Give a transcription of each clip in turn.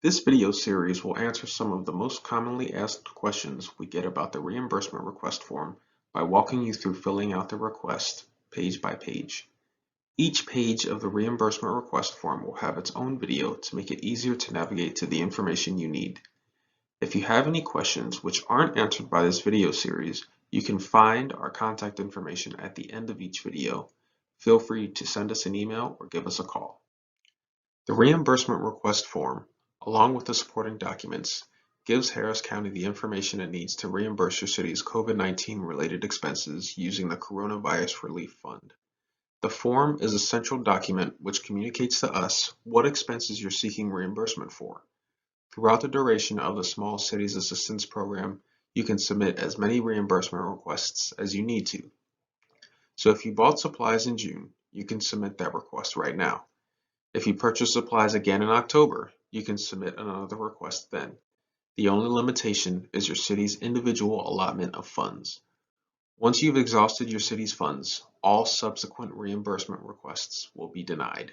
This video series will answer some of the most commonly asked questions we get about the reimbursement request form by walking you through filling out the request page by page. Each page of the reimbursement request form will have its own video to make it easier to navigate to the information you need. If you have any questions which aren't answered by this video series, you can find our contact information at the end of each video. Feel free to send us an email or give us a call. The reimbursement request form, along with the supporting documents, gives Harris County the information it needs to reimburse your city's COVID-19 related expenses using the Coronavirus Relief Fund. The form is a central document which communicates to us what expenses you're seeking reimbursement for. Throughout the duration of the Small Cities Assistance Program, you can submit as many reimbursement requests as you need to. So if you bought supplies in June, you can submit that request right now. If you purchase supplies again in October, you can submit another request then. The only limitation is your city's individual allotment of funds. Once you've exhausted your city's funds, all subsequent reimbursement requests will be denied.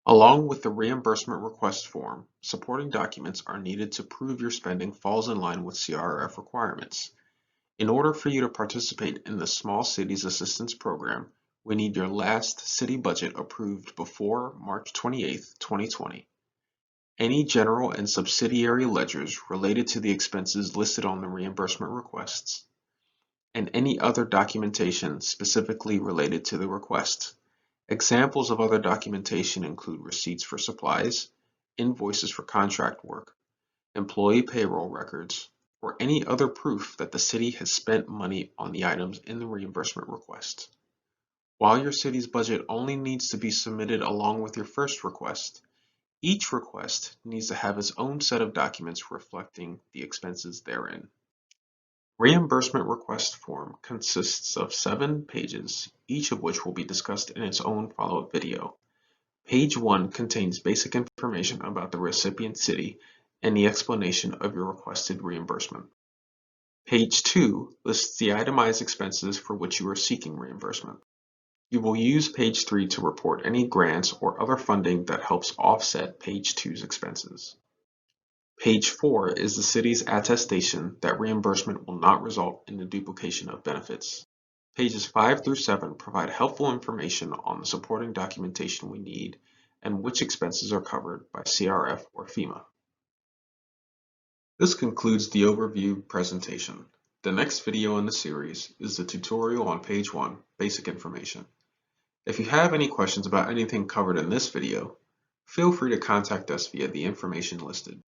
Along with the reimbursement request form, supporting documents are needed to prove your spending falls in line with CRF requirements. In order for you to participate in the Small Cities Assistance Program, we need your last city budget approved before March 28, 2020. Any general and subsidiary ledgers related to the expenses listed on the reimbursement requests, and any other documentation specifically related to the request. Examples of other documentation include receipts for supplies, invoices for contract work, employee payroll records, or any other proof that the city has spent money on the items in the reimbursement request. While your city's budget only needs to be submitted along with your first request, each request needs to have its own set of documents reflecting the expenses therein. Reimbursement request form consists of 7 pages, each of which will be discussed in its own follow-up video. Page 1 contains basic information about the recipient city and the explanation of your requested reimbursement. Page 2 lists the itemized expenses for which you are seeking reimbursement. You will use page 3 to report any grants or other funding that helps offset page 2's expenses. Page 4 is the city's attestation that reimbursement will not result in the duplication of benefits. Pages 5 through 7 provide helpful information on the supporting documentation we need and which expenses are covered by CRF or FEMA. This concludes the overview presentation. The next video in the series is the tutorial on page 1, Basic Information. If you have any questions about anything covered in this video, feel free to contact us via the information listed.